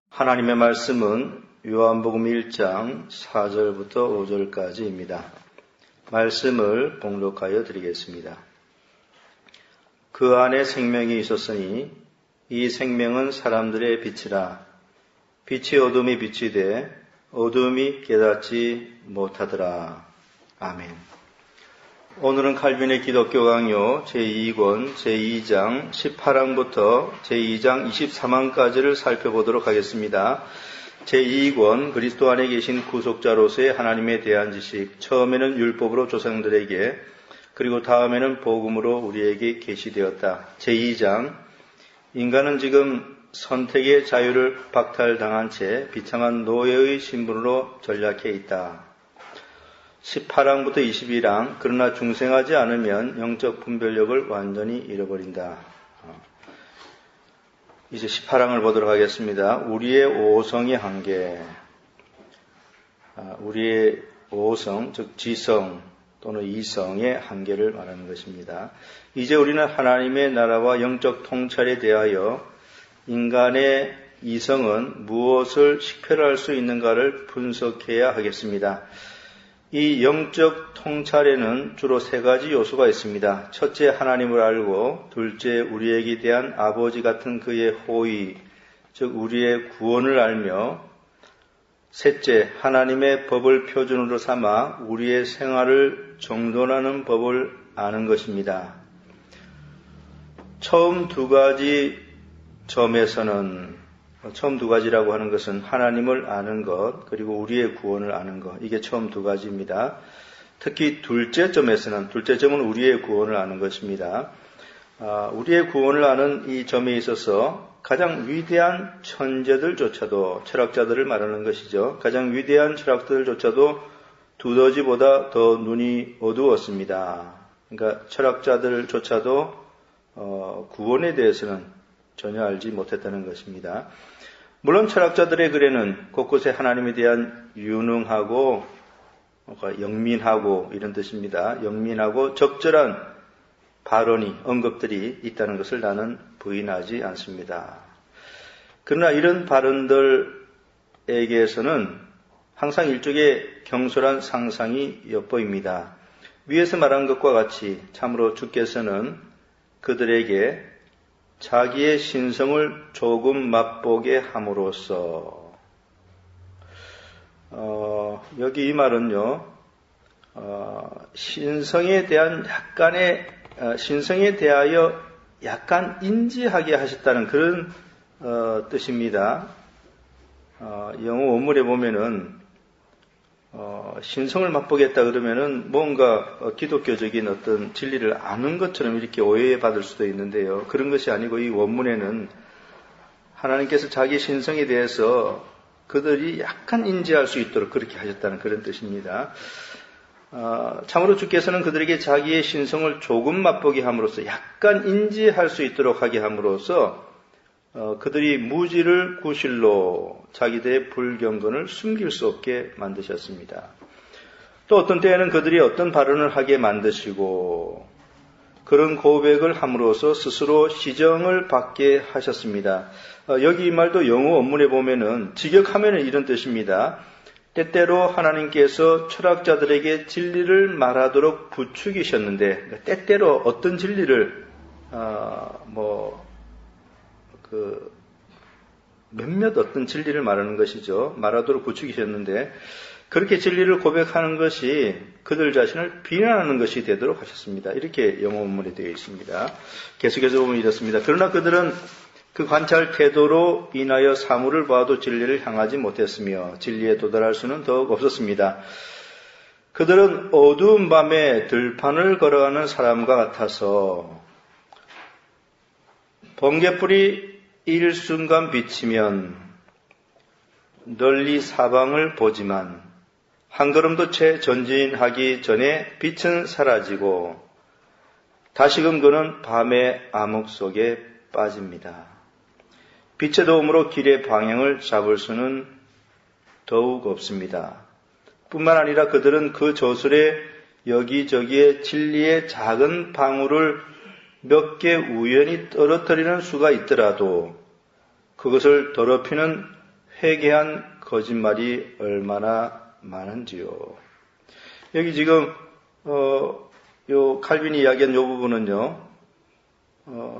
하나님의 말씀은 요한복음 1장 4절부터 5절까지입니다. 말씀을 봉독하여 드리겠습니다. 그 안에 생명이 있었으니 이 생명은 사람들의 빛이라. 빛이 어둠이 비치되 어둠이 깨닫지 못하더라. 아멘. 오늘은 칼빈의 기독교 강요 제2권 제2장 18항부터 제2장 23항까지를 살펴보도록 하겠습니다. 제2권 그리스도 안에 계신 구속자로서의 하나님에 대한 지식, 처음에는 율법으로 조상들에게, 그리고 다음에는 복음으로 우리에게 계시되었다. 제2장 인간은 지금 선택의 자유를 박탈당한 채 비참한 노예의 신분으로 전락해 있다. 18항부터 21항, 그러나 중생하지 않으면 영적 분별력을 완전히 잃어버린다. 이제 18항을 보도록 하겠습니다. 우리의 오성의 한계. 우리의 오성, 즉 지성 또는 이성의 한계를 말하는 것입니다. 이제 우리는 하나님의 나라와 영적 통찰에 대하여 인간의 이성은 무엇을 식별할 수 있는가를 분석해야 하겠습니다. 이 영적 통찰에는 주로 세 가지 요소가 있습니다. 첫째, 하나님을 알고, 둘째, 우리에게 대한 아버지 같은 그의 호의, 즉 우리의 구원을 알며, 셋째, 하나님의 법을 표준으로 삼아 우리의 생활을 정돈하는 법을 아는 것입니다. 처음 두 가지라고 하는 것은 하나님을 아는 것, 그리고 우리의 구원을 아는 것. 이게 처음 두 가지입니다. 특히 둘째 점은 우리의 구원을 아는 것입니다. 우리의 구원을 아는 이 점에 있어서 가장 위대한 천재들조차도, 철학자들을 말하는 것이죠. 가장 위대한 철학자들조차도 두더지보다 더 눈이 어두웠습니다. 그러니까 철학자들조차도 구원에 대해서는 전혀 알지 못했다는 것입니다. 물론 철학자들의 글에는 곳곳에 하나님에 대한 유능하고 영민하고 이런 뜻입니다. 영민하고 적절한 언급들이 있다는 것을 나는 부인하지 않습니다. 그러나 이런 발언들에게서는 항상 일종의 경솔한 상상이 엿보입니다. 위에서 말한 것과 같이 참으로 주께서는 그들에게 자기의 신성을 조금 맛보게 함으로써, 여기 이 말은요, 신성에 대하여 약간 인지하게 하셨다는 그런 뜻입니다. 영어 원문에 보면은 신성을 맛보겠다 그러면은 뭔가 기독교적인 어떤 진리를 아는 것처럼 이렇게 오해받을 수도 있는데요. 그런 것이 아니고 이 원문에는 하나님께서 자기 신성에 대해서 그들이 약간 인지할 수 있도록 그렇게 하셨다는 그런 뜻입니다. 참으로 주께서는 그들에게 자기의 신성을 조금 맛보게 함으로써, 약간 인지할 수 있도록 하게 함으로써 그들이 무지를 구실로 자기들의 불경건을 숨길 수 없게 만드셨습니다. 또 어떤 때에는 그들이 어떤 발언을 하게 만드시고 그런 고백을 함으로써 스스로 시정을 받게 하셨습니다. 여기 이 말도 영어 원문에 보면은 직역하면은 이런 뜻입니다. 때때로 하나님께서 철학자들에게 진리를 말하도록 부추기셨는데, 그러니까 때때로 어떤 진리를 몇몇 어떤 진리를 말하는 것이죠. 말하도록 부추기셨는데, 그렇게 진리를 고백하는 것이 그들 자신을 비난하는 것이 되도록 하셨습니다. 이렇게 영어 원문에 되어 있습니다. 계속해서 보면 이렇습니다. 그러나 그들은 그 관찰 태도로 인하여 사물을 봐도 진리를 향하지 못했으며 진리에 도달할 수는 더욱 없었습니다. 그들은 어두운 밤에 들판을 걸어가는 사람과 같아서 번개불이 일순간 비치면 널리 사방을 보지만 한 걸음도 채 전진하기 전에 빛은 사라지고 다시금 그는 밤의 암흑 속에 빠집니다. 빛의 도움으로 길의 방향을 잡을 수는 더욱 없습니다. 뿐만 아니라 그들은 그 저술에 여기저기에 진리의 작은 방울을 몇 개 우연히 떨어뜨리는 수가 있더라도 그것을 더럽히는 회개한 거짓말이 얼마나 많은지요. 여기 지금 요 칼빈이 이야기한 요 부분은요,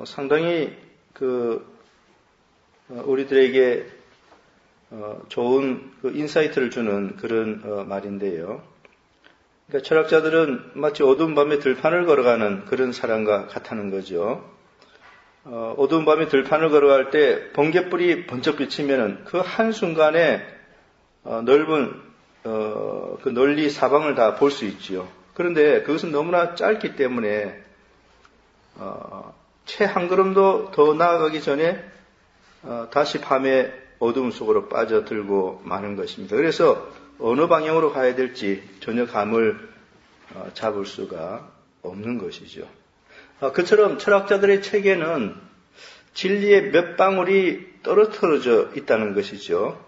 상당히 우리들에게 좋은 인사이트를 주는 그런 말인데요. 그러니까 철학자들은 마치 어두운 밤에 들판을 걸어가는 그런 사람과 같다는 거죠. 어두운 밤에 들판을 걸어갈 때 번갯불이 번쩍 비치면은 그 한순간에 넓은 그 널리 사방을 다 볼 수 있지요. 그런데 그것은 너무나 짧기 때문에 채 한 걸음도 더 나아가기 전에 다시 밤의 어둠 속으로 빠져들고 마는 것입니다. 그래서 어느 방향으로 가야 될지 전혀 감을 잡을 수가 없는 것이죠. 그처럼 철학자들의 책에는 진리의 몇 방울이 떨어져 있다는 것이죠.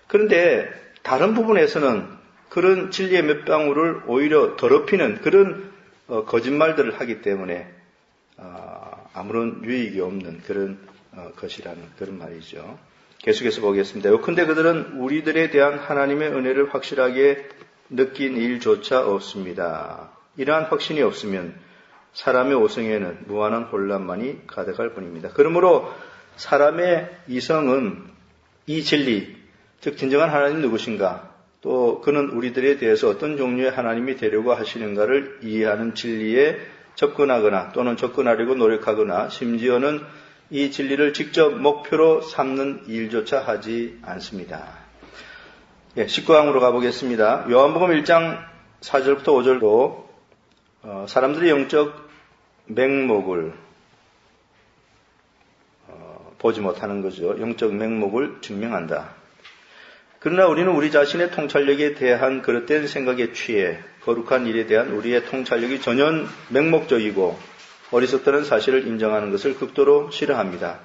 그런데 다른 부분에서는 그런 진리의 몇 방울을 오히려 더럽히는 그런 거짓말들을 하기 때문에 아무런 유익이 없는 그런 것이라는 그런 말이죠. 계속해서 보겠습니다. 요컨대 그들은 우리들에 대한 하나님의 은혜를 확실하게 느낀 일조차 없습니다. 이러한 확신이 없으면 사람의 오성에는 무한한 혼란만이 가득할 뿐입니다. 그러므로 사람의 이성은 이 진리, 즉 진정한 하나님 누구신가, 또 그는 우리들에 대해서 어떤 종류의 하나님이 되려고 하시는가를 이해하는 진리에 접근하거나 또는 접근하려고 노력하거나 심지어는 이 진리를 직접 목표로 삼는 일조차 하지 않습니다. 19강으로 가보겠습니다. 요한복음 1장 4절부터 5절도 사람들의 영적 맹목을 보지 못하는 거죠. 영적 맹목을 증명한다. 그러나 우리는 우리 자신의 통찰력에 대한 그릇된 생각에 취해 거룩한 일에 대한 우리의 통찰력이 전혀 맹목적이고 어리석다는 사실을 인정하는 것을 극도로 싫어합니다.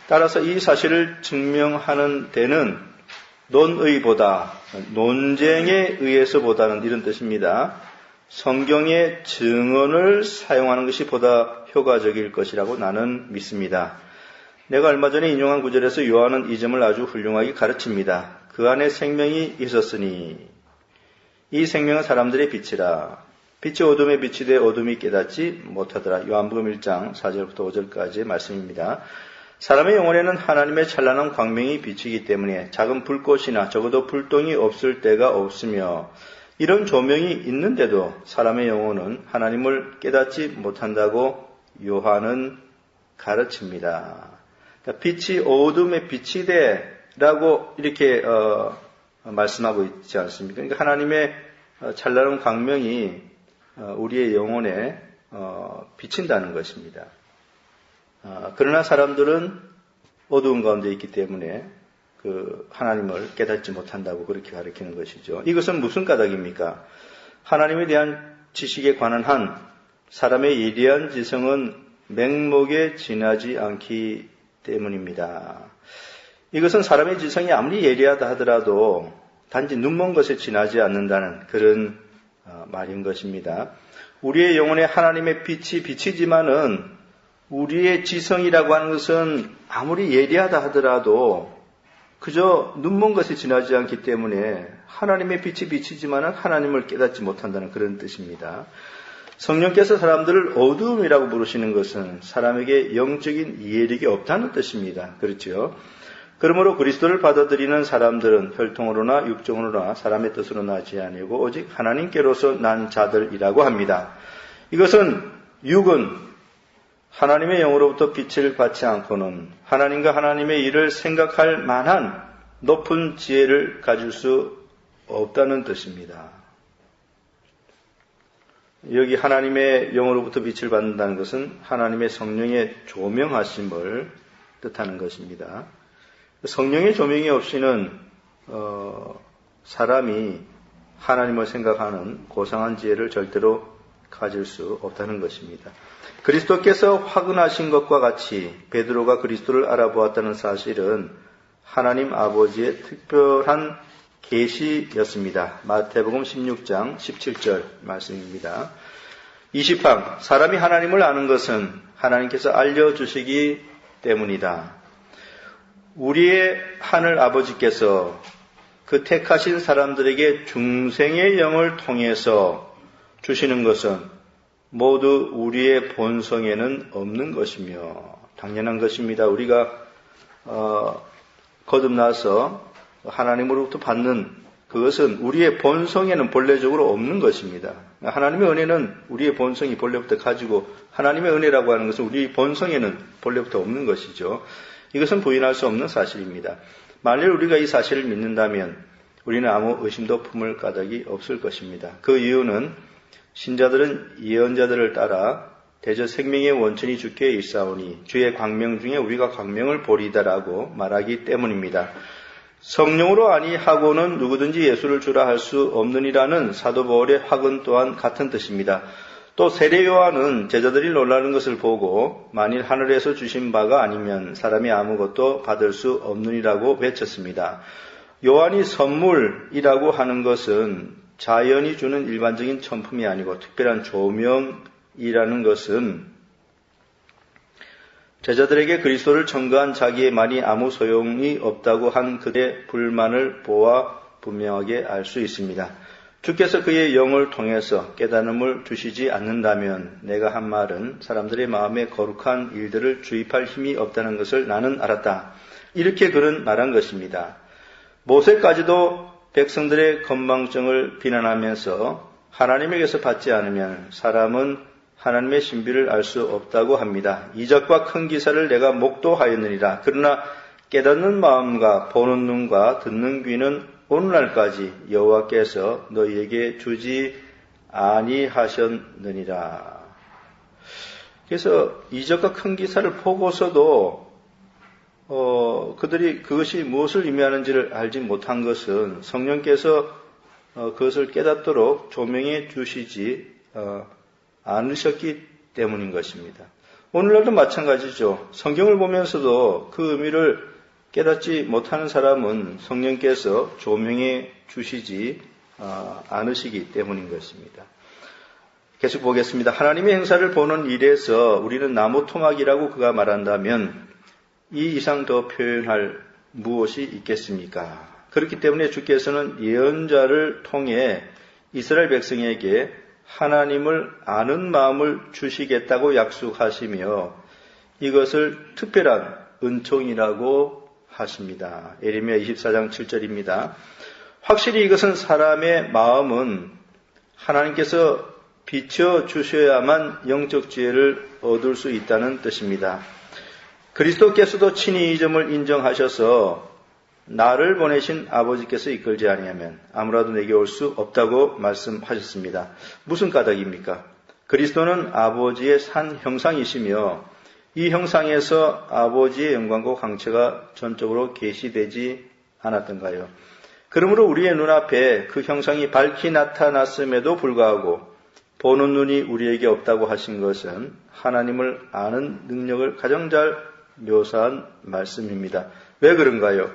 따라서 이 사실을 증명하는 데는 논의보다, 논쟁에 의해서보다는 이런 뜻입니다. 성경의 증언을 사용하는 것이 보다 효과적일 것이라고 나는 믿습니다. 내가 얼마 전에 인용한 구절에서 요한은 이 점을 아주 훌륭하게 가르칩니다. 그 안에 생명이 있었으니 이 생명은 사람들의 빛이라. 빛이 어둠에 비치되 어둠이 깨닫지 못하더라. 요한복음 1장 4절부터 5절까지의 말씀입니다. 사람의 영혼에는 하나님의 찬란한 광명이 비치기 때문에 작은 불꽃이나 적어도 불똥이 없을 때가 없으며 이런 조명이 있는데도 사람의 영혼은 하나님을 깨닫지 못한다고 요한은 가르칩니다. 그러니까 빛이 어둠에 비치되라고 이렇게 말씀하고 있지 않습니까? 그러니까 하나님의 찬란한 광명이 우리의 영혼에 비친다는 것입니다. 그러나 사람들은 어두운 가운데 있기 때문에 그 하나님을 깨닫지 못한다고 그렇게 가르치는 것이죠. 이것은 무슨 까닭입니까? 하나님에 대한 지식에 관한 한 사람의 예리한 지성은 맹목에 지나지 않기 때문입니다. 이것은 사람의 지성이 아무리 예리하다 하더라도 단지 눈먼 것에 지나지 않는다는 그런 말인 것입니다. 우리의 영혼에 하나님의 빛이 비치지만은 우리의 지성이라고 하는 것은 아무리 예리하다 하더라도 그저 눈먼 것에 지나지 않기 때문에 하나님의 빛이 비치지만은 하나님을 깨닫지 못한다는 그런 뜻입니다. 성령께서 사람들을 어두움이라고 부르시는 것은 사람에게 영적인 이해력이 없다는 뜻입니다. 그렇죠? 그러므로 그리스도를 받아들이는 사람들은 혈통으로나 육정으로나 사람의 뜻으로 나지 아니고 오직 하나님께로서 난 자들이라고 합니다. 이것은 육은 하나님의 영으로부터 빛을 받지 않고는 하나님과 하나님의 일을 생각할 만한 높은 지혜를 가질 수 없다는 뜻입니다. 여기 하나님의 영으로부터 빛을 받는다는 것은 하나님의 성령의 조명하심을 뜻하는 것입니다. 성령의 조명이 없이는 사람이 하나님을 생각하는 고상한 지혜를 절대로 가질 수 없다는 것입니다. 그리스도께서 화근하신 것과 같이 베드로가 그리스도를 알아보았다는 사실은 하나님 아버지의 특별한 계시였습니다. 마태복음 16장 17절 말씀입니다. 20항 사람이 하나님을 아는 것은 하나님께서 알려주시기 때문이다. 우리의 하늘 아버지께서 그 택하신 사람들에게 중생의 영을 통해서 주시는 것은 모두 우리의 본성에는 없는 것이며 당연한 것입니다. 우리가 거듭나서 하나님으로부터 받는 그것은 우리의 본성에는 본래적으로 없는 것입니다. 하나님의 은혜는 우리의 본성이 본래부터 가지고 하나님의 은혜라고 하는 것은 우리 본성에는 본래부터 없는 것이죠. 이것은 부인할 수 없는 사실입니다. 만일 우리가 이 사실을 믿는다면 우리는 아무 의심도 품을 까닭이 없을 것입니다. 그 이유는 신자들은 예언자들을 따라 대저 생명의 원천이 주께 있사오니 주의 광명 중에 우리가 광명을 보리다라고 말하기 때문입니다. 성령으로 아니하고는 누구든지 예수를 주라 할 수 없느니라는 사도 바울의 확언 또한 같은 뜻입니다. 또 세례 요한은 제자들이 놀라는 것을 보고 만일 하늘에서 주신 바가 아니면 사람이 아무것도 받을 수 없느니라고 외쳤습니다. 요한이 선물이라고 하는 것은 자연이 주는 일반적인 천품이 아니고 특별한 조명이라는 것은 제자들에게 그리스도를 청구한 자기의 말이 아무 소용이 없다고 한 그의 불만을 보아 분명하게 알 수 있습니다. 주께서 그의 영을 통해서 깨달음을 주시지 않는다면 내가 한 말은 사람들의 마음에 거룩한 일들을 주입할 힘이 없다는 것을 나는 알았다. 이렇게 그는 말한 것입니다. 모세까지도 백성들의 건망증을 비난하면서 하나님에게서 받지 않으면 사람은 하나님의 신비를 알 수 없다고 합니다. 이적과 큰 기사를 내가 목도하였느니라. 그러나 깨닫는 마음과 보는 눈과 듣는 귀는 오늘날까지 여호와께서 너희에게 주지 아니하셨느니라. 그래서 이적과 큰 기사를 보고서도 그들이 그것이 무엇을 의미하는지를 알지 못한 것은 성령께서 그것을 깨닫도록 조명해 주시지 않으셨기 때문인 것입니다. 오늘날도 마찬가지죠. 성경을 보면서도 그 의미를 깨닫지 못하는 사람은 성령께서 조명해 주시지 않으시기 때문인 것입니다. 계속 보겠습니다. 하나님의 행사를 보는 일에서 우리는 나무 토막이라고 그가 말한다면 이 이상 더 표현할 무엇이 있겠습니까? 그렇기 때문에 주께서는 예언자를 통해 이스라엘 백성에게 하나님을 아는 마음을 주시겠다고 약속하시며 이것을 특별한 은총이라고 하십니다. 예레미야 24장 7절입니다. 확실히 이것은 사람의 마음은 하나님께서 비춰주셔야만 영적 지혜를 얻을 수 있다는 뜻입니다. 그리스도께서도 친히 이 점을 인정하셔서 나를 보내신 아버지께서 이끌지 아니하면 아무라도 내게 올 수 없다고 말씀하셨습니다. 무슨 까닭입니까? 그리스도는 아버지의 산 형상이시며 이 형상에서 아버지의 영광과 광채가 전적으로 계시되지 않았던가요? 그러므로 우리의 눈앞에 그 형상이 밝히 나타났음에도 불구하고 보는 눈이 우리에게 없다고 하신 것은 하나님을 아는 능력을 가장 잘 묘사한 말씀입니다. 왜 그런가요?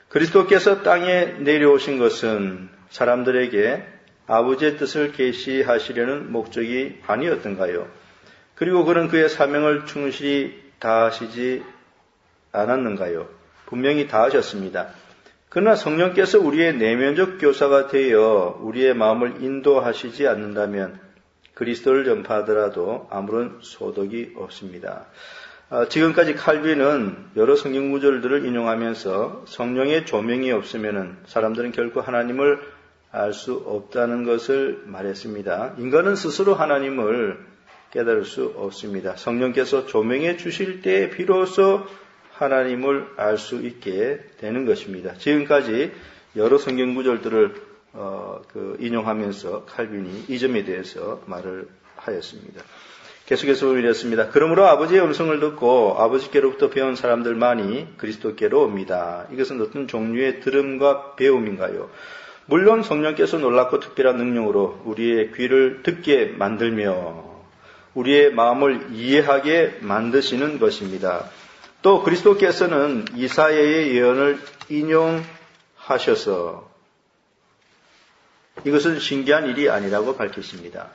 그리스도께서 땅에 내려오신 것은 사람들에게 아버지의 뜻을 계시하시려는 목적이 아니었던가요? 그리고 그는 그의 사명을 충실히 다하시지 않았는가요? 분명히 다하셨습니다. 그러나 성령께서 우리의 내면적 교사가 되어 우리의 마음을 인도하시지 않는다면 그리스도를 전파하더라도 아무런 소득이 없습니다. 지금까지 칼빈은 여러 성경 구절들을 인용하면서 성령의 조명이 없으면 사람들은 결코 하나님을 알 수 없다는 것을 말했습니다. 인간은 스스로 하나님을 깨달을 수 없습니다. 성령께서 조명해 주실 때 비로소 하나님을 알 수 있게 되는 것입니다. 지금까지 여러 성경 구절들을 인용하면서 칼빈이 이 점에 대해서 말을 하였습니다. 계속해서 이랬습니다. 그러므로 아버지의 음성을 듣고 아버지께로부터 배운 사람들만이 그리스도께로 옵니다. 이것은 어떤 종류의 들음과 배움인가요? 물론 성령께서 놀랍고 특별한 능력으로 우리의 귀를 듣게 만들며 우리의 마음을 이해하게 만드시는 것입니다. 또 그리스도께서는 이사야의 예언을 인용하셔서 이것은 신기한 일이 아니라고 밝히십니다.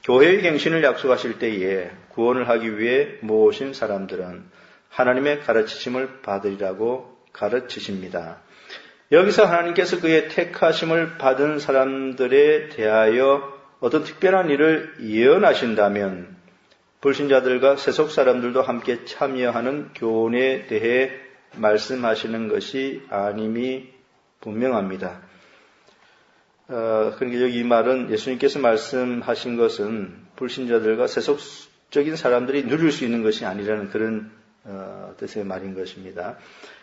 교회의 갱신을 약속하실 때에 구원을 하기 위해 모으신 사람들은 하나님의 가르치심을 받으리라고 가르치십니다. 여기서 하나님께서 그의 택하심을 받은 사람들에 대하여 어떤 특별한 일을 예언하신다면 불신자들과 세속 사람들도 함께 참여하는 교훈에 대해 말씀하시는 것이 아님이 분명합니다. 그러니까 여기 이 말은 예수님께서 말씀하신 것은 불신자들과 세속적인 사람들이 누릴 수 있는 것이 아니라는 그런 뜻의 말인 것입니다.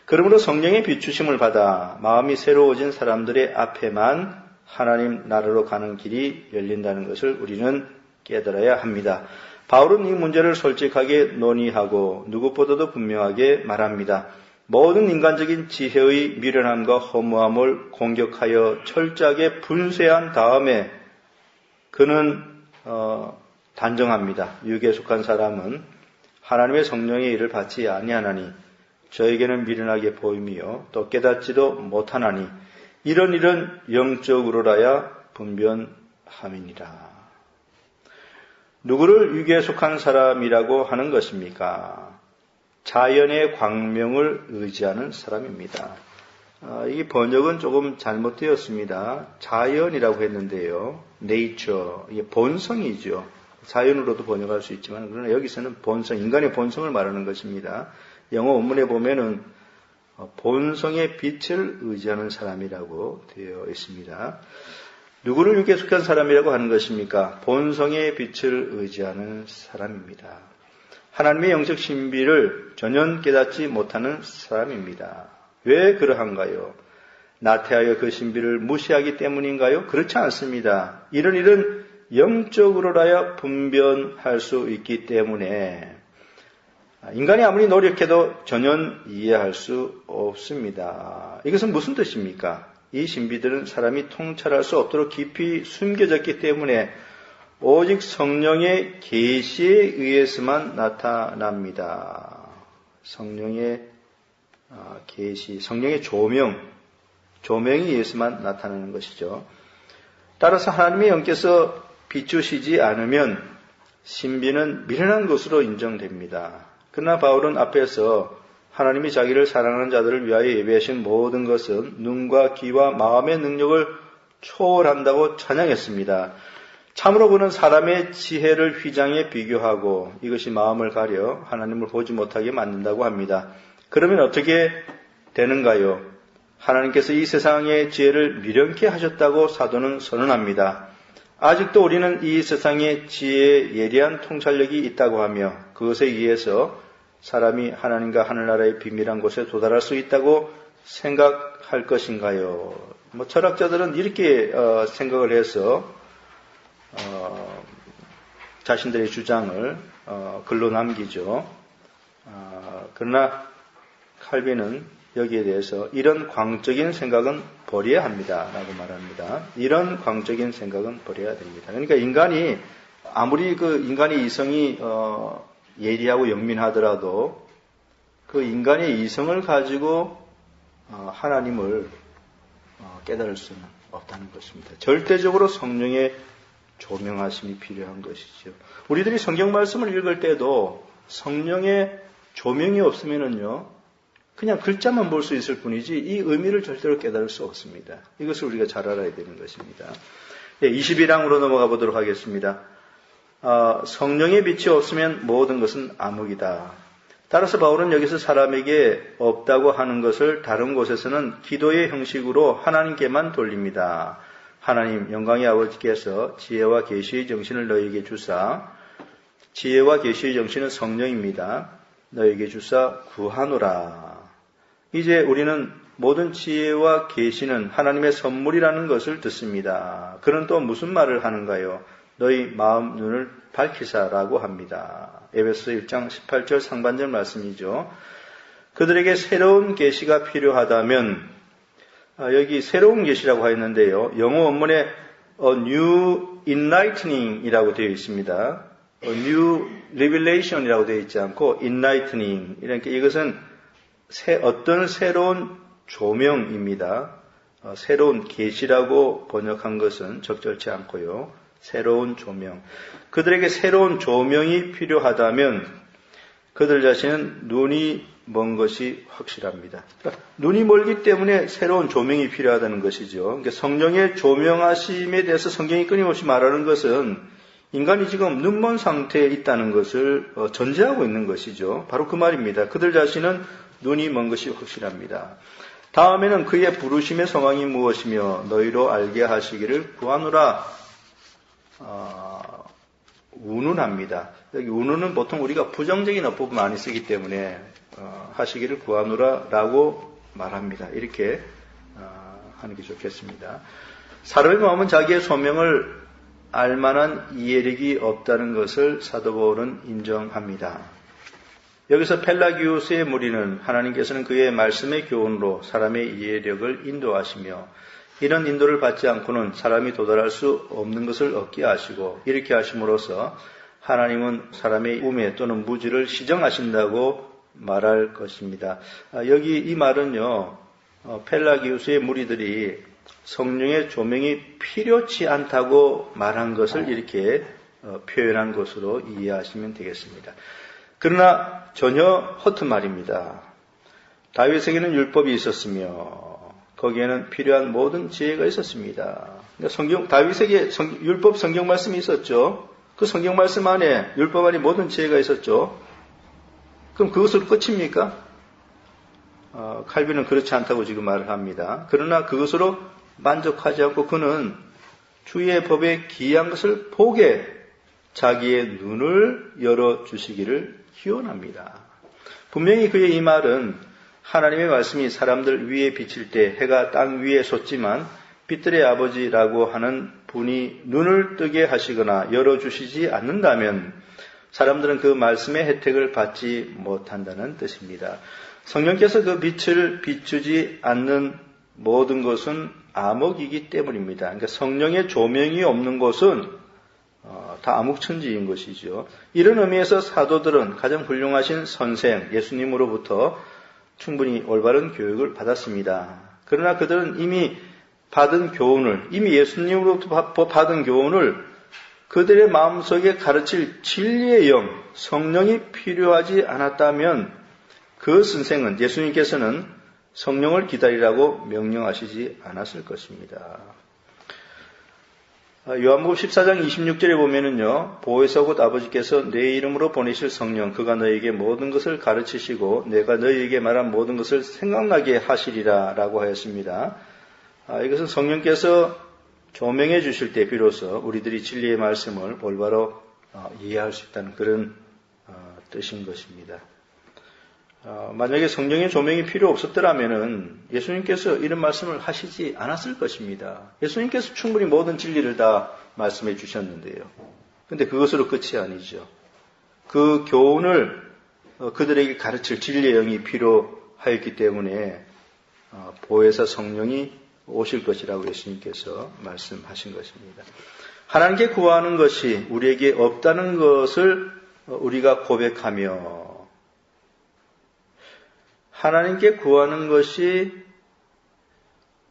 그러므로 성령의 비추심을 받아 마음이 새로워진 사람들의 앞에만 하나님 나라로 가는 길이 열린다는 것을 우리는 깨달아야 합니다. 바울은 이 문제를 솔직하게 논의하고 누구보다도 분명하게 말합니다. 모든 인간적인 지혜의 미련함과 허무함을 공격하여 철저하게 분쇄한 다음에 그는 단정합니다. 육에 속한 사람은 하나님의 성령의 일을 받지 아니하나니 저에게는 미련하게 보임이요 또 깨닫지도 못하나니 이런 일은 영적으로라야 분별함이니라. 누구를 육에 속한 사람이라고 하는 것입니까? 자연의 광명을 의지하는 사람입니다. 이 번역은 조금 잘못되었습니다. 자연이라고 했는데요. nature, 이게 본성이죠. 자연으로도 번역할 수 있지만 그러나 여기서는 본성, 인간의 본성을 말하는 것입니다. 영어 원문에 보면은 본성의 빛을 의지하는 사람이라고 되어 있습니다. 누구를 육에 속한 사람이라고 하는 것입니까? 본성의 빛을 의지하는 사람입니다. 하나님의 영적 신비를 전혀 깨닫지 못하는 사람입니다. 왜 그러한가요? 나태하여 그 신비를 무시하기 때문인가요? 그렇지 않습니다. 이런 일은 영적으로라야 분별할 수 있기 때문에 인간이 아무리 노력해도 전혀 이해할 수 없습니다. 이것은 무슨 뜻입니까? 이 신비들은 사람이 통찰할 수 없도록 깊이 숨겨졌기 때문에 오직 성령의 계시에 의해서만 나타납니다. 성령의 계시, 성령의 조명에 의해서만 나타나는 것이죠. 따라서 하나님의 영께서 비추시지 않으면 신비는 미련한 것으로 인정됩니다. 그러나 바울은 앞에서 하나님이 자기를 사랑하는 자들을 위하여 예비하신 모든 것은 눈과 귀와 마음의 능력을 초월한다고 찬양했습니다. 참으로 그는 사람의 지혜를 휘장에 비교하고 이것이 마음을 가려 하나님을 보지 못하게 만든다고 합니다. 그러면 어떻게 되는가요? 하나님께서 이 세상의 지혜를 미련케 하셨다고 사도는 선언합니다. 아직도 우리는 이 세상의 지혜에 예리한 통찰력이 있다고 하며 그것에 의해서 사람이 하나님과 하늘나라의 비밀한 곳에 도달할 수 있다고 생각할 것인가요? 철학자들은 이렇게 생각을 해서 자신들의 주장을 글로 남기죠. 그러나 칼빈은 여기에 대해서 이런 광적인 생각은 버려야 합니다. 라고 말합니다. 이런 광적인 생각은 버려야 됩니다. 그러니까 인간이 아무리 그 인간의 이성이 예리하고 영민하더라도 그 인간의 이성을 가지고 하나님을 깨달을 수는 없다는 것입니다. 절대적으로 성령의 조명하심이 필요한 것이죠. 우리들이 성경 말씀을 읽을 때도 성령의 조명이 없으면은요, 그냥 글자만 볼 수 있을 뿐이지 이 의미를 절대로 깨달을 수 없습니다. 이것을 우리가 잘 알아야 되는 것입니다. 22장으로 넘어가 보도록 하겠습니다. 성령의 빛이 없으면 모든 것은 암흑이다. 따라서 바울은 여기서 사람에게 없다고 하는 것을 다른 곳에서는 기도의 형식으로 하나님께만 돌립니다. 하나님 영광의 아버지께서 지혜와 계시의 정신을 너희에게 주사, 지혜와 계시의 정신은 성령입니다. 너희에게 주사 구하노라. 이제 우리는 모든 지혜와 계시는 하나님의 선물이라는 것을 듣습니다. 그는 또 무슨 말을 하는가요? 너희 마음 눈을 밝히사라고 합니다. 에베소 1장 18절 상반절 말씀이죠. 그들에게 새로운 계시가 필요하다면 여기 새로운 계시라고 하였는데요. 영어 원문에 a new enlightening이라고 되어 있습니다. a new revelation이라고 되어 있지 않고 enlightening. 이렇게 이것은 어떤 새로운 조명입니다. 새로운 계시라고 번역한 것은 적절치 않고요. 새로운 조명. 그들에게 새로운 조명이 필요하다면 그들 자신은 눈이 먼 것이 확실합니다. 그러니까 눈이 멀기 때문에 새로운 조명이 필요하다는 것이죠. 그러니까 성령의 조명하심에 대해서 성경이 끊임없이 말하는 것은 인간이 지금 눈먼 상태에 있다는 것을 전제하고 있는 것이죠. 바로 그 말입니다. 그들 자신은 눈이 먼 것이 확실합니다. 다음에는 그의 부르심의 성황이 무엇이며 너희로 알게 하시기를 구하노라. 운운합니다. 여기 운운은 보통 우리가 부정적인 어법을 많이 쓰기 때문에 하시기를 구하노라라고 말합니다. 이렇게 하는 게 좋겠습니다. 사람의 마음은 자기의 소명을 알만한 이해력이 없다는 것을 사도 바울은 인정합니다. 여기서 펠라기우스의 무리는 하나님께서는 그의 말씀의 교훈으로 사람의 이해력을 인도하시며 이런 인도를 받지 않고는 사람이 도달할 수 없는 것을 얻게 하시고 이렇게 하심으로써 하나님은 사람의 우매 또는 무지를 시정하신다고 말할 것입니다. 여기 이 말은요, 펠라기우스의 무리들이 성령의 조명이 필요치 않다고 말한 것을 이렇게 표현한 것으로 이해하시면 되겠습니다. 그러나 전혀 허튼 말입니다. 다윗에게는 율법이 있었으며 거기에는 필요한 모든 지혜가 있었습니다. 다윗에게 율법 성경 말씀이 있었죠. 그 성경 말씀 안에 율법 안에 모든 지혜가 있었죠. 그럼 그것으로 끝입니까? 칼빈은 그렇지 않다고 지금 말을 합니다. 그러나 그것으로 만족하지 않고 그는 주의 법에 기이한 것을 보게 자기의 눈을 열어주시기를 기원합니다. 분명히 그의 이 말은 하나님의 말씀이 사람들 위에 비칠 때 해가 땅 위에 솟지만 빛들의 아버지라고 하는 분이 눈을 뜨게 하시거나 열어주시지 않는다면 사람들은 그 말씀의 혜택을 받지 못한다는 뜻입니다. 성령께서 그 빛을 비추지 않는 모든 것은 암흑이기 때문입니다. 그러니까 성령의 조명이 없는 것은 다 암흑천지인 것이죠. 이런 의미에서 사도들은 가장 훌륭하신 선생 예수님으로부터 충분히 올바른 교육을 받았습니다. 그러나 그들은 이미 예수님으로부터 받은 교훈을 그들의 마음속에 가르칠 진리의 영, 성령이 필요하지 않았다면 그 선생은 예수님께서는 성령을 기다리라고 명령하시지 않았을 것입니다. 요한복음 14장 26절에 보면은요, 보혜사 곧 아버지께서 내 이름으로 보내실 성령, 그가 너에게 모든 것을 가르치시고 내가 너희에게 말한 모든 것을 생각나게 하시리라 라고 하였습니다. 이것은 성령께서 조명해 주실 때 비로소 우리들이 진리의 말씀을 올바로 이해할 수 있다는 그런 뜻인 것입니다. 만약에 성령의 조명이 필요 없었더라면은 예수님께서 이런 말씀을 하시지 않았을 것입니다. 예수님께서 충분히 모든 진리를 다 말씀해 주셨는데요. 근데 그것으로 끝이 아니죠. 그 교훈을 그들에게 가르칠 진리의 영이 필요하였기 때문에 보혜사 성령이 오실 것이라고 예수님께서 말씀하신 것입니다. 하나님께 구하는 것이 우리에게 없다는 것을 우리가 고백하며 하나님께 구하는 것이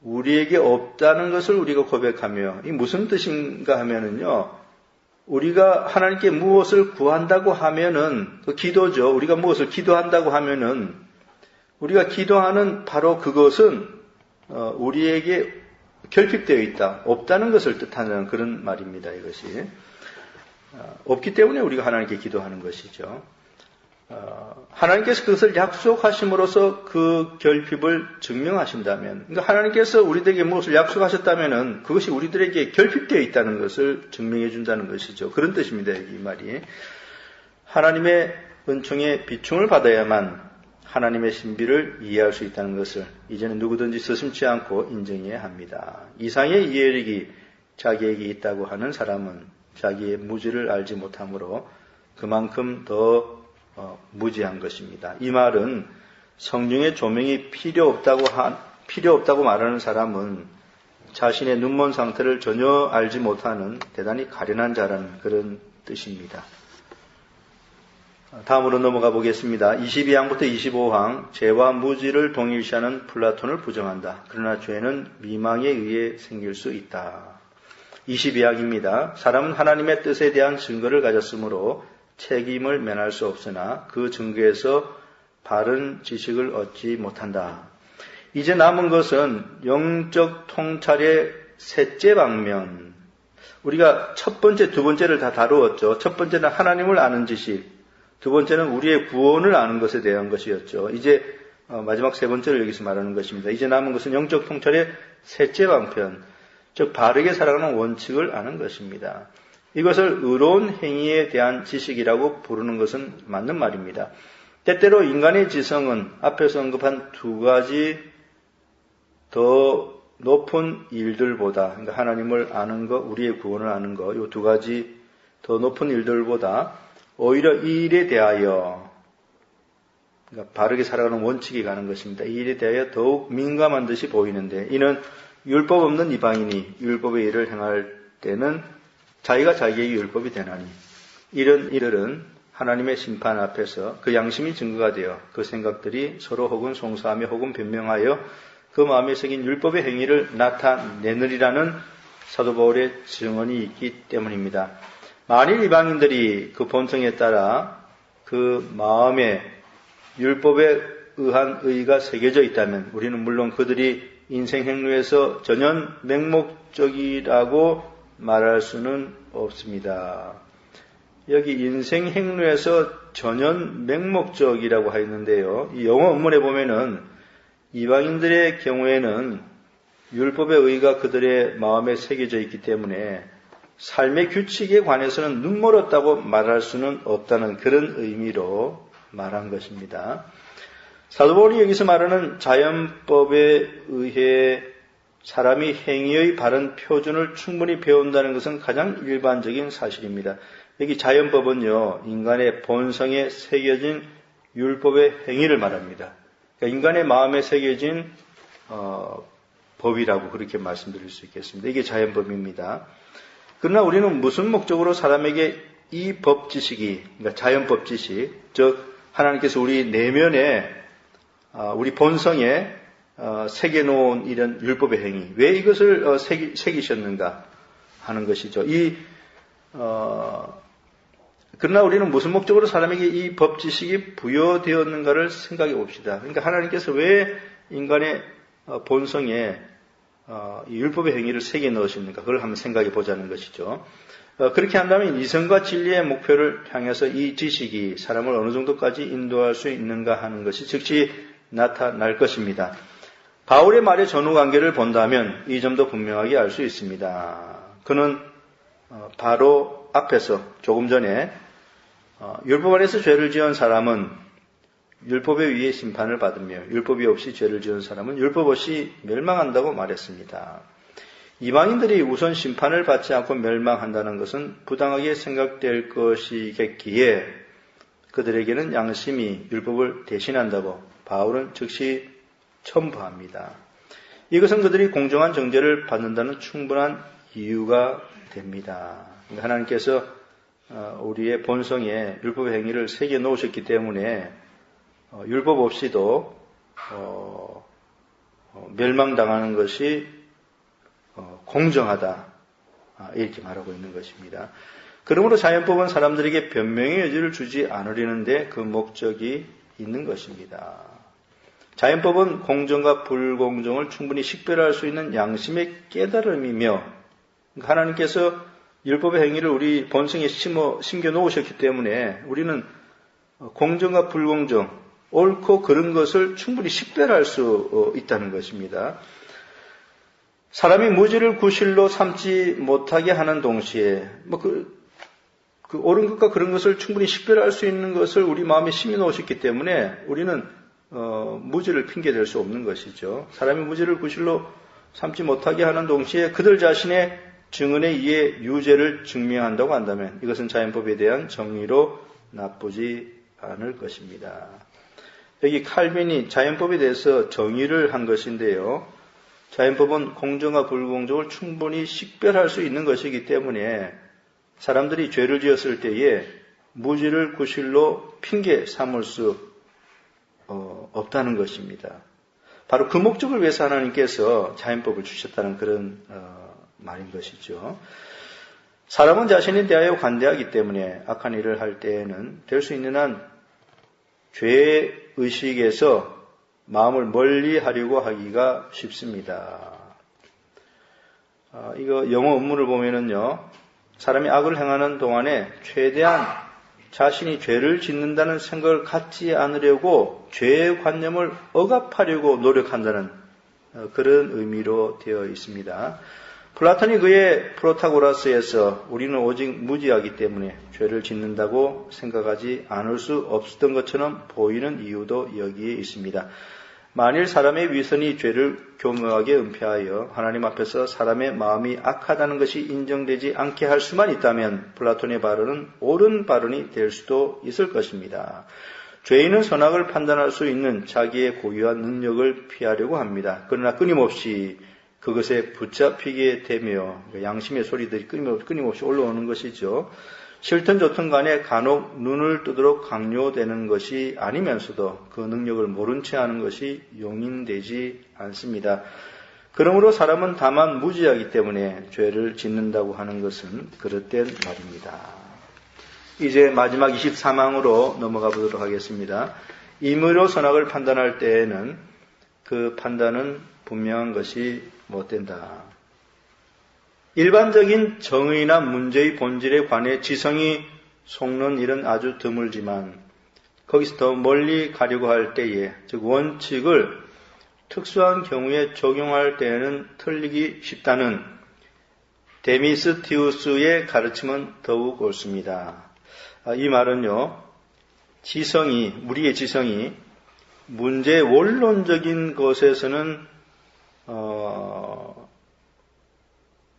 우리에게 없다는 것을 우리가 고백하며 이 무슨 뜻인가 하면은요. 우리가 하나님께 무엇을 구한다고 하면은 그 기도죠. 우리가 무엇을 기도한다고 하면은 우리가 기도하는 바로 그것은 우리에게 결핍되어 있다. 없다는 것을 뜻하는 그런 말입니다. 이것이. 없기 때문에 우리가 하나님께 기도하는 것이죠. 하나님께서 그것을 약속하심으로써 그 결핍을 증명하신다면, 그러니까 하나님께서 우리들에게 무엇을 약속하셨다면은 그것이 우리들에게 결핍되어 있다는 것을 증명해 준다는 것이죠. 그런 뜻입니다. 여기 이 말이. 하나님의 은총의 비춤을 받아야만 하나님의 신비를 이해할 수 있다는 것을 이제는 누구든지 서슴지 않고 인정해야 합니다. 이상의 이해력이 자기에게 있다고 하는 사람은 자기의 무지를 알지 못하므로 그만큼 더 무지한 것입니다. 이 말은 성령의 조명이 필요 없다고 말하는 사람은 자신의 눈먼 상태를 전혀 알지 못하는 대단히 가련한 자라는 그런 뜻입니다. 다음으로 넘어가 보겠습니다. 22항부터 25항, 죄와 무지를 동일시하는 플라톤을 부정한다. 그러나 죄는 미망에 의해 생길 수 있다. 22항입니다. 사람은 하나님의 뜻에 대한 증거를 가졌으므로 책임을 면할 수 없으나 그 증거에서 바른 지식을 얻지 못한다. 이제 남은 것은 영적 통찰의 셋째 방면. 우리가 첫 번째, 두 번째를 다 다루었죠. 첫 번째는 하나님을 아는 지식, 두 번째는 우리의 구원을 아는 것에 대한 것이었죠. 이제 마지막 세 번째를 여기서 말하는 것입니다. 이제 남은 것은 영적 통찰의 셋째 방편, 즉 바르게 살아가는 원칙을 아는 것입니다. 이것을 의로운 행위에 대한 지식이라고 부르는 것은 맞는 말입니다. 때때로 인간의 지성은 앞에서 언급한 두 가지 더 높은 일들보다, 그러니까 하나님을 아는 것, 우리의 구원을 아는 것, 이 두 가지 더 높은 일들보다 오히려 이 일에 대하여, 그러니까 바르게 살아가는 원칙이 가는 것입니다. 이 일에 대하여 더욱 민감한 듯이 보이는데, 이는 율법 없는 이방인이 율법의 일을 행할 때는 자기가 자기에게 율법이 되나니, 이런 일들은 하나님의 심판 앞에서 그 양심이 증거가 되어 그 생각들이 서로 혹은 송사하며 혹은 변명하여 그 마음에 새긴 율법의 행위를 나타내느리라는 사도 바울의 증언이 있기 때문입니다. 만일 이방인들이 그 본성에 따라 그 마음에 율법에 의한 의의가 새겨져 있다면 우리는 물론 그들이 인생 행로에서 전혀 맹목적이라고 말할 수는 없습니다. 여기 인생 행로에서 전혀 맹목적이라고 하였는데요. 이 영어 원문에 보면은 이방인들의 경우에는 율법의 의의가 그들의 마음에 새겨져 있기 때문에 삶의 규칙에 관해서는 눈멀었다고 말할 수는 없다는 그런 의미로 말한 것입니다. 사도 바울이 여기서 말하는 자연법에 의해 사람이 행위의 바른 표준을 충분히 배운다는 것은 가장 일반적인 사실입니다. 여기 자연법은요, 인간의 본성에 새겨진 율법의 행위를 말합니다. 그러니까 인간의 마음에 새겨진 법이라고 그렇게 말씀드릴 수 있겠습니다. 이게 자연법입니다. 그러나 우리는 무슨 목적으로 사람에게 이 법 지식이, 그러니까 자연법 지식, 즉 하나님께서 우리 내면에, 우리 본성에 새겨놓은 이런 율법의 행위, 왜 이것을 새기셨는가 하는 것이죠. 그러나 우리는 무슨 목적으로 사람에게 이 법 지식이 부여되었는가를 생각해 봅시다. 그러니까 하나님께서 왜 인간의 본성에 이 율법의 행위를 새겨 넣으셨는가, 그걸 한번 생각해 보자는 것이죠. 그렇게 한다면 이성과 진리의 목표를 향해서 이 지식이 사람을 어느 정도까지 인도할 수 있는가 하는 것이 즉시 나타날 것입니다. 바울의 말의 전후관계를 본다면 이 점도 분명하게 알 수 있습니다. 그는 바로 앞에서 조금 전에 율법 안에서 죄를 지은 사람은 율법에 의해 심판을 받으며 율법이 없이 죄를 지은 사람은 율법 없이 멸망한다고 말했습니다. 이방인들이 우선 심판을 받지 않고 멸망한다는 것은 부당하게 생각될 것이겠기에 그들에게는 양심이 율법을 대신한다고 바울은 즉시 첨부합니다. 이것은 그들이 공정한 정죄를 받는다는 충분한 이유가 됩니다. 하나님께서 우리의 본성에 율법의 행위를 새겨 놓으셨기 때문에 율법 없이도 멸망당하는 것이 공정하다, 이렇게 말하고 있는 것입니다. 그러므로 자연법은 사람들에게 변명의 여지를 주지 않으려는데 그 목적이 있는 것입니다. 자연법은 공정과 불공정을 충분히 식별할 수 있는 양심의 깨달음이며 하나님께서 율법의 행위를 우리 본성에 심겨 놓으셨기 때문에 우리는 공정과 불공정, 옳고 그른 것을 충분히 식별할 수 있다는 것입니다. 사람이 무지를 구실로 삼지 못하게 하는 동시에 그 옳은 것과 그런 것을 충분히 식별할 수 있는 것을 우리 마음에 심겨 놓으셨기 때문에 우리는 무지를 핑계댈 수 없는 것이죠. 사람이 무지를 구실로 삼지 못하게 하는 동시에 그들 자신의 증언에 의해 유죄를 증명한다고 한다면 이것은 자연법에 대한 정의로 나쁘지 않을 것입니다. 여기 칼빈이 자연법에 대해서 정의를 한 것인데요. 자연법은 공정과 불공정을 충분히 식별할 수 있는 것이기 때문에 사람들이 죄를 지었을 때에 무지를 구실로 핑계 삼을 수 없다는 것입니다. 바로 그 목적을 위해서 하나님께서 자연법을 주셨다는 그런 말인 것이죠. 사람은 자신에 대하여 관대하기 때문에 악한 일을 할 때에는 될 수 있는 한 죄의 의식에서 마음을 멀리 하려고 하기가 쉽습니다. 이거 영어 원문을 보면은요, 사람이 악을 행하는 동안에 최대한 자신이 죄를 짓는다는 생각을 갖지 않으려고 죄의 관념을 억압하려고 노력한다는 그런 의미로 되어 있습니다. 플라톤이 그의 프로타고라스에서 우리는 오직 무지하기 때문에 죄를 짓는다고 생각하지 않을 수 없었던 것처럼 보이는 이유도 여기에 있습니다. 만일 사람의 위선이 죄를 교묘하게 은폐하여 하나님 앞에서 사람의 마음이 악하다는 것이 인정되지 않게 할 수만 있다면 플라톤의 발언은 옳은 발언이 될 수도 있을 것입니다. 죄인은 선악을 판단할 수 있는 자기의 고유한 능력을 피하려고 합니다. 그러나 끊임없이 그것에 붙잡히게 되며 양심의 소리들이 끊임없이 올라오는 것이죠. 싫든 좋든 간에 간혹 눈을 뜨도록 강요되는 것이 아니면서도 그 능력을 모른 채 하는 것이 용인되지 않습니다. 그러므로 사람은 다만 무지하기 때문에 죄를 짓는다고 하는 것은 그릇된 말입니다. 이제 마지막 23항으로 넘어가 보도록 하겠습니다. 임의로 선악을 판단할 때에는 그 판단은 분명한 것이 못 된다. 일반적인 정의나 문제의 본질에 관해 지성이 속는 일은 아주 드물지만 거기서 더 멀리 가려고 할 때에, 즉 원칙을 특수한 경우에 적용할 때에는 틀리기 쉽다는 데미스티우스의 가르침은 더욱 옳습니다. 이 말은요, 우리의 지성이 문제의 원론적인 것에서는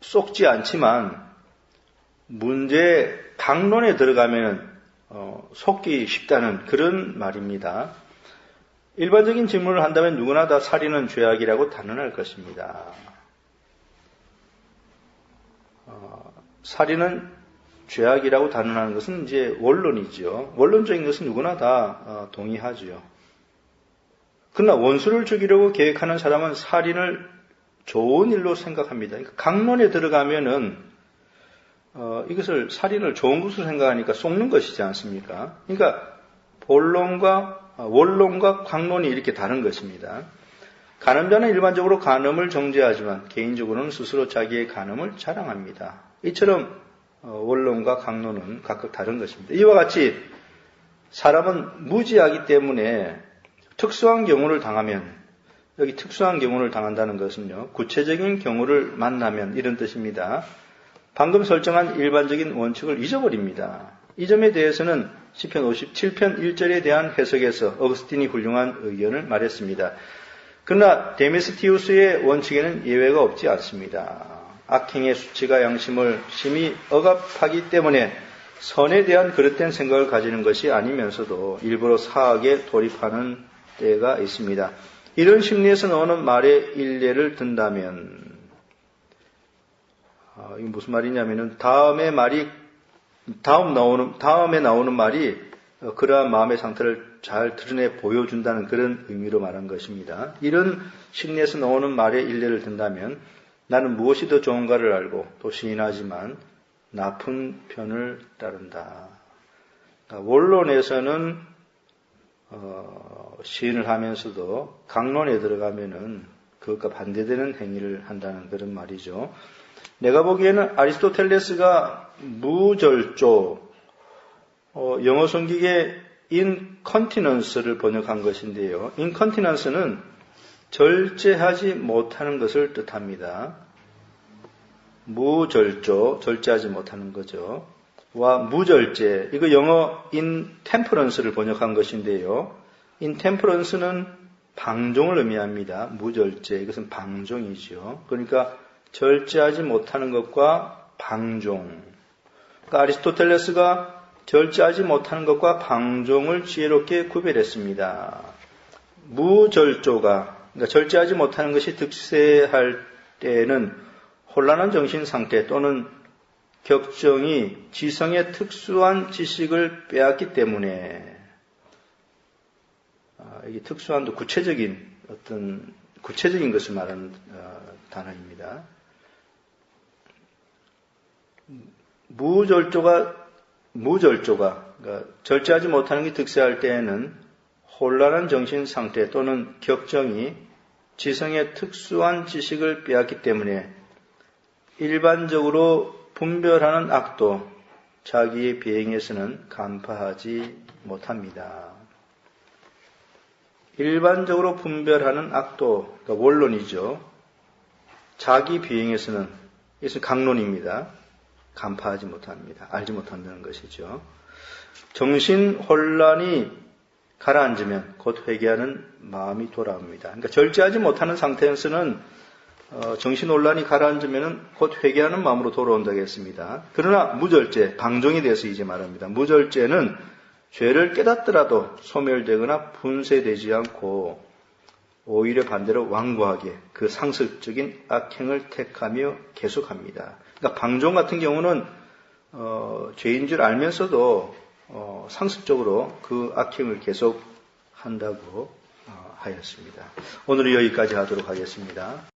쏙지 않지만 문제의 강론에 들어가면 속기 쉽다는 그런 말입니다. 일반적인 질문을 한다면 누구나 다 살인은 죄악이라고 단언할 것입니다. 살인은 죄악이라고 단언하는 것은 이제 원론이죠. 원론적인 것은 누구나 다 동의하죠. 그러나 원수를 죽이려고 계획하는 사람은 살인을 좋은 일로 생각합니다. 그러니까 강론에 들어가면은 이것을 살인을 좋은 것으로 생각하니까 속는 것이지 않습니까? 그러니까 원론과 강론이 이렇게 다른 것입니다. 간음자는 일반적으로 간음을 정죄하지만 개인적으로는 스스로 자기의 간음을 자랑합니다. 이처럼 원론과 강론은 각각 다른 것입니다. 이와 같이 사람은 무지하기 때문에 특수한 경우를 당하면, 여기 특수한 경우를 당한다는 것은요, 구체적인 경우를 만나면 이런 뜻입니다. 방금 설정한 일반적인 원칙을 잊어버립니다. 이 점에 대해서는 시편 57편 1절에 대한 해석에서 어거스틴이 훌륭한 의견을 말했습니다. 그러나 데미스티우스의 원칙에는 예외가 없지 않습니다. 악행의 수치가 양심을 심히 억압하기 때문에 선에 대한 그릇된 생각을 가지는 것이 아니면서도 일부러 사악에 돌입하는 때가 있습니다. 이런 심리에서 나오는 말의 일례를 든다면, 이게 무슨 말이냐면은 다음에 나오는 말이 그러한 마음의 상태를 잘 드러내 보여준다는 그런 의미로 말한 것입니다. 이런 심리에서 나오는 말의 일례를 든다면 나는 무엇이 더 좋은가를 알고 또 시인하지만 나쁜 편을 따른다. 그러니까 원론에서는 시인을 하면서도 강론에 들어가면은 그것과 반대되는 행위를 한다는 그런 말이죠. 내가 보기에는 아리스토텔레스가 무절조, 영어 성경에 incontinence를 번역한 것인데요. incontinence는 절제하지 못하는 것을 뜻합니다. 무절조, 절제하지 못하는 거죠. 와 무절제, 이거 영어 intemperance를 번역한 것인데요. intemperance는 방종을 의미합니다. 무절제, 이것은 방종이죠. 그러니까 절제하지 못하는 것과 방종. 그러니까 아리스토텔레스가 절제하지 못하는 것과 방종을 지혜롭게 구별했습니다. 무절조가, 그러니까 절제하지 못하는 것이 득세할 때에는 혼란한 정신 상태 또는 격정이 지성의 특수한 지식을 빼앗기 때문에, 이게 특수한도 구체적인 것을 말하는 단어입니다. 무절조가 그러니까 절제하지 못하는 게 득세할 때에는 혼란한 정신 상태 또는 격정이 지성의 특수한 지식을 빼앗기 때문에 일반적으로 분별하는 악도 자기의 비행에서는 간파하지 못합니다. 일반적으로 분별하는 악도, 그러니까 원론이죠. 자기 비행에서는, 이것은 강론입니다. 간파하지 못합니다. 알지 못한다는 것이죠. 정신 혼란이 가라앉으면 곧 회개하는 마음이 돌아옵니다. 그러니까 절제하지 못하는 상태에서는 정신 혼란이 가라앉으면 곧 회개하는 마음으로 돌아온다고 했습니다. 그러나 무절제, 방종에 대해서 이제 말합니다. 무절제는 죄를 깨닫더라도 소멸되거나 분쇄되지 않고 오히려 반대로 완고하게 그 상습적인 악행을 택하며 계속합니다. 그러니까 방종 같은 경우는 죄인 줄 알면서도 상습적으로 그 악행을 계속 한다고 하였습니다. 오늘은 여기까지 하도록 하겠습니다.